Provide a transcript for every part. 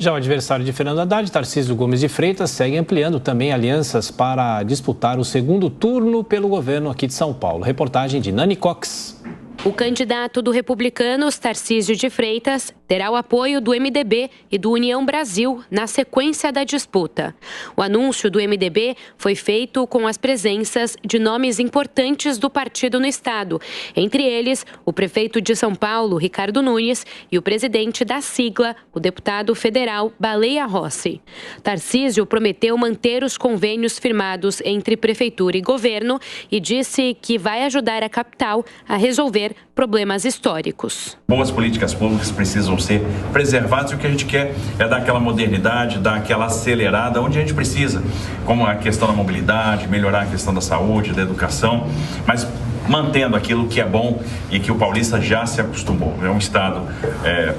Já o adversário de Fernando Haddad, Tarcísio Gomes de Freitas, segue ampliando também alianças para disputar o segundo turno pelo governo aqui de São Paulo. Reportagem de Nani Cox. O candidato do Republicanos, Tarcísio de Freitas, terá o apoio do MDB e do União Brasil na sequência da disputa. O anúncio do MDB foi feito com as presenças de nomes importantes do partido no estado, entre eles o prefeito de São Paulo, Ricardo Nunes, e o presidente da sigla, o deputado federal Baleia Rossi. Tarcísio prometeu manter os convênios firmados entre prefeitura e governo e disse que vai ajudar a capital a resolver problemas históricos. Boas políticas públicas precisam ser preservadas e o que a gente quer é dar aquela modernidade, dar aquela acelerada onde a gente precisa, como a questão da mobilidade, melhorar a questão da saúde, da educação, mas mantendo aquilo que é bom e que o paulista já se acostumou. É um estado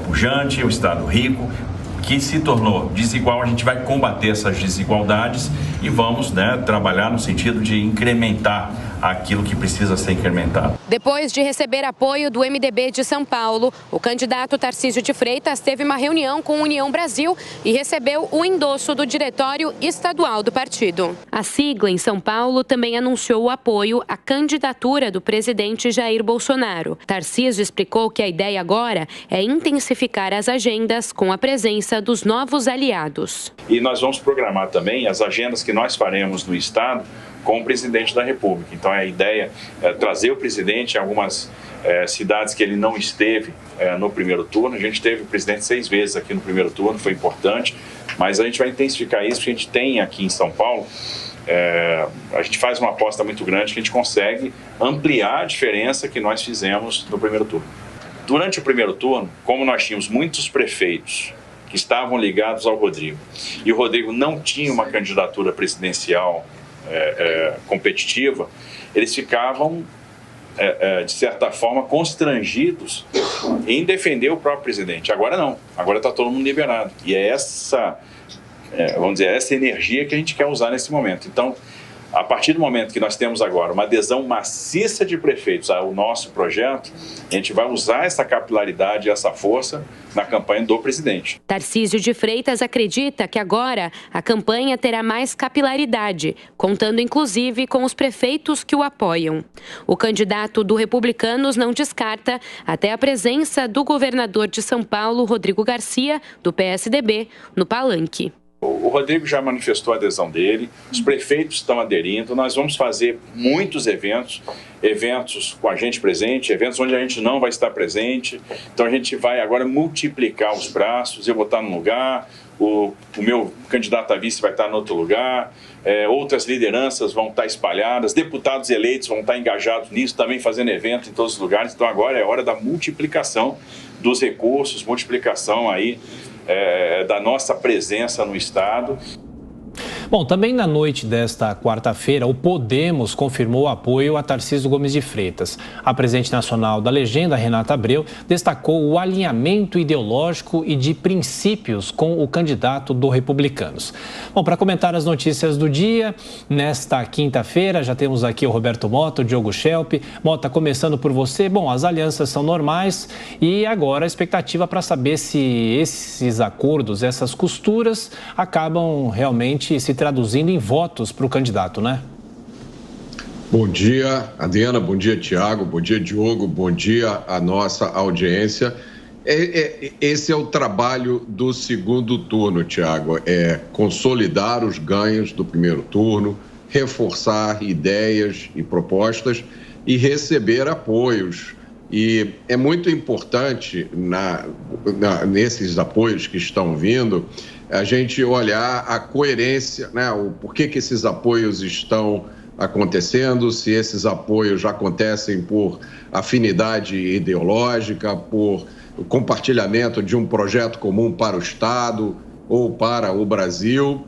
pujante, um estado rico, que se tornou desigual. A gente vai combater essas desigualdades e vamos trabalhar no sentido de incrementar aquilo que precisa ser incrementado. Depois de receber apoio do MDB de São Paulo, o candidato Tarcísio de Freitas teve uma reunião com a União Brasil e recebeu o endosso do diretório estadual do partido. A sigla em São Paulo também anunciou o apoio à candidatura do presidente Jair Bolsonaro. Tarcísio explicou que a ideia agora é intensificar as agendas com a presença dos novos aliados. E nós vamos programar também as agendas que nós faremos no estado com o presidente da República. Então a ideia é trazer o presidente em algumas cidades que ele não esteve no primeiro turno. A gente teve o presidente 6 vezes aqui no primeiro turno, foi importante, mas a gente vai intensificar isso, porque a gente tem aqui em São Paulo, a gente faz uma aposta muito grande que a gente consegue ampliar a diferença que nós fizemos no primeiro turno. Durante o primeiro turno, como nós tínhamos muitos prefeitos que estavam ligados ao Rodrigo, e o Rodrigo não tinha uma candidatura presidencial competitiva, eles ficavam, de certa forma, constrangidos em defender o próprio presidente. Agora não, agora está todo mundo liberado. E é essa, vamos dizer, essa energia que a gente quer usar nesse momento. Então, a partir do momento que nós temos agora uma adesão maciça de prefeitos ao nosso projeto, a gente vai usar essa capilaridade e essa força na campanha do presidente. Tarcísio de Freitas acredita que agora a campanha terá mais capilaridade, contando inclusive com os prefeitos que o apoiam. O candidato do Republicanos não descarta até a presença do governador de São Paulo, Rodrigo Garcia, do PSDB, no palanque. O Rodrigo já manifestou a adesão dele, os prefeitos estão aderindo, nós vamos fazer muitos eventos com a gente presente, eventos onde a gente não vai estar presente, então a gente vai agora multiplicar os braços, eu vou estar num lugar, o meu candidato a vice vai estar em outro lugar, outras lideranças vão estar espalhadas, deputados eleitos vão estar engajados nisso, também fazendo evento em todos os lugares, então agora é hora da multiplicação dos recursos, multiplicação aí da nossa presença no estado. Bom, também na noite desta quarta-feira, o Podemos confirmou o apoio a Tarcísio Gomes de Freitas. A presidente nacional da legenda, Renata Abreu, destacou o alinhamento ideológico e de princípios com o candidato do Republicanos. Bom, para comentar as notícias do dia, nesta quinta-feira, já temos aqui o Roberto Mota, o Diogo Schelp. Mota, começando por você. Bom, as alianças são normais e agora a expectativa para saber se esses acordos, essas costuras, acabam realmente se traduzindo em votos para o candidato, né? Bom dia, Adriana, bom dia, Tiago, bom dia, Diogo, bom dia à nossa audiência. Esse é o trabalho do segundo turno, Tiago, é consolidar os ganhos do primeiro turno, reforçar ideias e propostas e receber apoios. E é muito importante, nesses apoios que estão vindo, a gente olhar a coerência, né? O porquê que esses apoios estão acontecendo, se esses apoios acontecem por afinidade ideológica, por compartilhamento de um projeto comum para o Estado ou para o Brasil,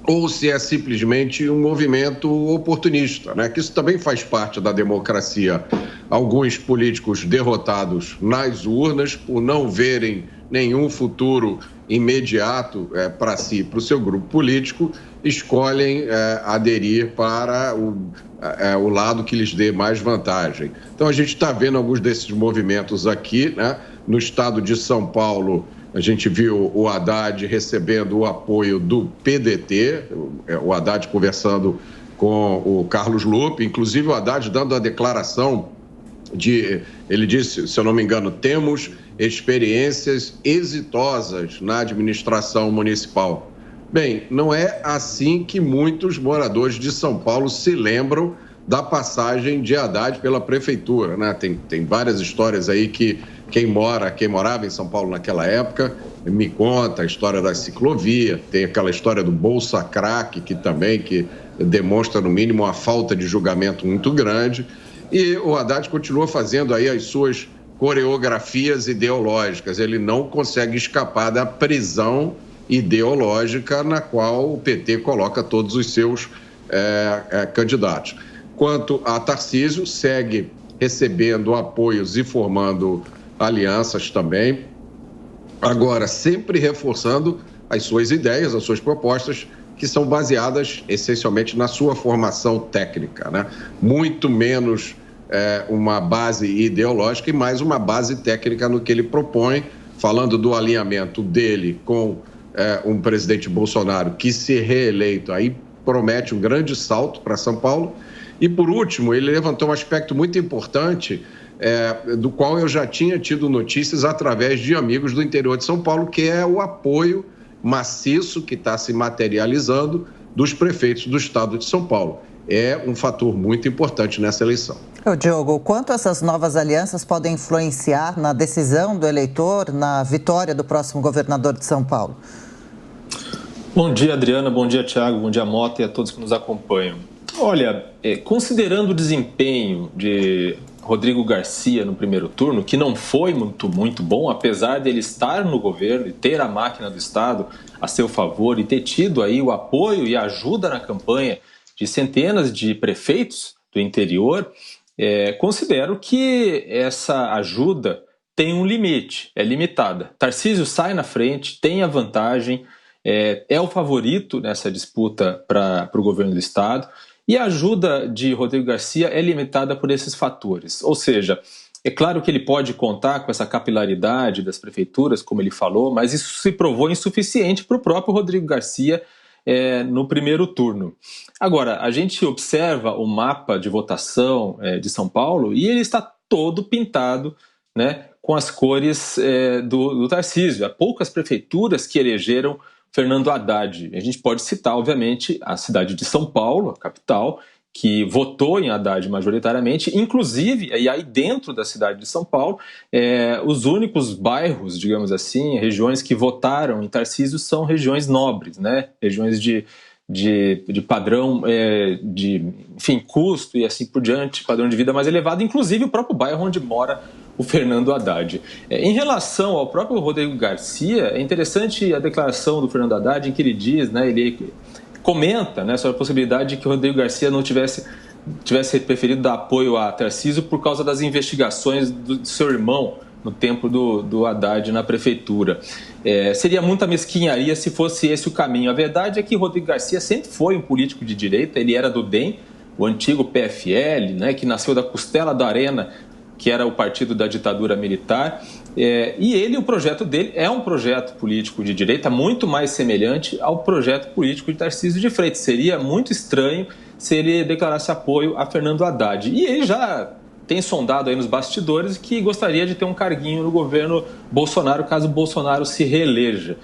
ou se é simplesmente um movimento oportunista, né? Que isso também faz parte da democracia. Alguns políticos derrotados nas urnas por não verem nenhum futuro imediato para si, para o seu grupo político, escolhem aderir para o lado que lhes dê mais vantagem. Então a gente está vendo alguns desses movimentos aqui, né? No estado de São Paulo, A gente viu o Haddad recebendo o apoio do PDT, o Haddad conversando com o Carlos Lupe, inclusive o Haddad dando a declaração ele disse, se eu não me engano, temos experiências exitosas na administração municipal. Bem, não é assim que muitos moradores de São Paulo se lembram da passagem de Haddad pela prefeitura, né? Tem várias histórias aí que quem morava em São Paulo naquela época me conta a história da ciclovia, tem aquela história do Bolsa Crack, que demonstra, no mínimo, uma falta de julgamento muito grande. E o Haddad continua fazendo aí as suas coreografias ideológicas. Ele não consegue escapar da prisão ideológica na qual o PT coloca todos os seus candidatos. Quanto a Tarcísio, segue recebendo apoios e formando alianças também. Agora, sempre reforçando as suas ideias, as suas propostas, que são baseadas essencialmente na sua formação técnica, né? Muito menos uma base ideológica e mais uma base técnica no que ele propõe, falando do alinhamento dele com um presidente Bolsonaro que, se reeleito, aí promete um grande salto para São Paulo. E, por último, ele levantou um aspecto muito importante, do qual eu já tinha tido notícias através de amigos do interior de São Paulo, que é o apoio maciço que está se materializando dos prefeitos do estado de São Paulo. É um fator muito importante nessa eleição. Diogo, quanto essas novas alianças podem influenciar na decisão do eleitor, na vitória do próximo governador de São Paulo? Bom dia, Adriana, bom dia, Tiago, bom dia, Mota, e a todos que nos acompanham. Olha, considerando o desempenho de Rodrigo Garcia no primeiro turno, que não foi muito bom, apesar dele estar no governo e ter a máquina do Estado a seu favor e ter tido aí o apoio e a ajuda na campanha de centenas de prefeitos do interior, considero que essa ajuda tem um limite, é limitada. Tarcísio sai na frente, tem a vantagem, é o favorito nessa disputa para o governo do Estado, e a ajuda de Rodrigo Garcia é limitada por esses fatores. Ou seja, é claro que ele pode contar com essa capilaridade das prefeituras, como ele falou, mas isso se provou insuficiente para o próprio Rodrigo Garcia no primeiro turno. Agora, a gente observa o mapa de votação de São Paulo e ele está todo pintado, né, com as cores do Tarcísio. Há poucas prefeituras que elegeram Fernando Haddad. A gente pode citar, obviamente, a cidade de São Paulo, a capital, que votou em Haddad majoritariamente, inclusive, e aí dentro da cidade de São Paulo, os únicos bairros, digamos assim, regiões que votaram em Tarcísio são regiões nobres, né? Regiões de padrão, enfim, custo e assim por diante, padrão de vida mais elevado, inclusive o próprio bairro onde mora o Fernando Haddad. Em relação ao próprio Rodrigo Garcia, é interessante a declaração do Fernando Haddad em que ele diz, né, ele comenta, né, sobre a possibilidade de que o Rodrigo Garcia não tivesse preferido dar apoio a Tarcísio por causa das investigações do seu irmão no tempo do Haddad na prefeitura. Seria muita mesquinharia se fosse esse o caminho. A verdade é que Rodrigo Garcia sempre foi um político de direita, ele era do DEM, o antigo PFL, né, que nasceu da costela da Arena, que era o partido da ditadura militar, e o projeto dele é um projeto político de direita muito mais semelhante ao projeto político de Tarcísio de Freitas. Seria muito estranho se ele declarasse apoio a Fernando Haddad. E ele já tem sondado aí nos bastidores que gostaria de ter um carguinho no governo Bolsonaro, caso Bolsonaro se reeleja.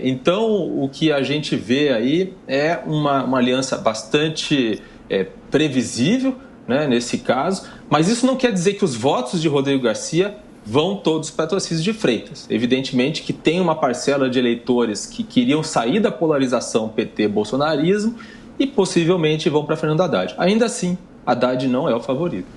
Então, o que a gente vê aí é uma aliança bastante previsível, né, nesse caso, mas isso não quer dizer que os votos de Rodrigo Garcia vão todos para Tarcísio de Freitas. Evidentemente que tem uma parcela de eleitores que queriam sair da polarização PT-bolsonarismo e possivelmente vão para Fernando Haddad. Ainda assim, Haddad não é o favorito.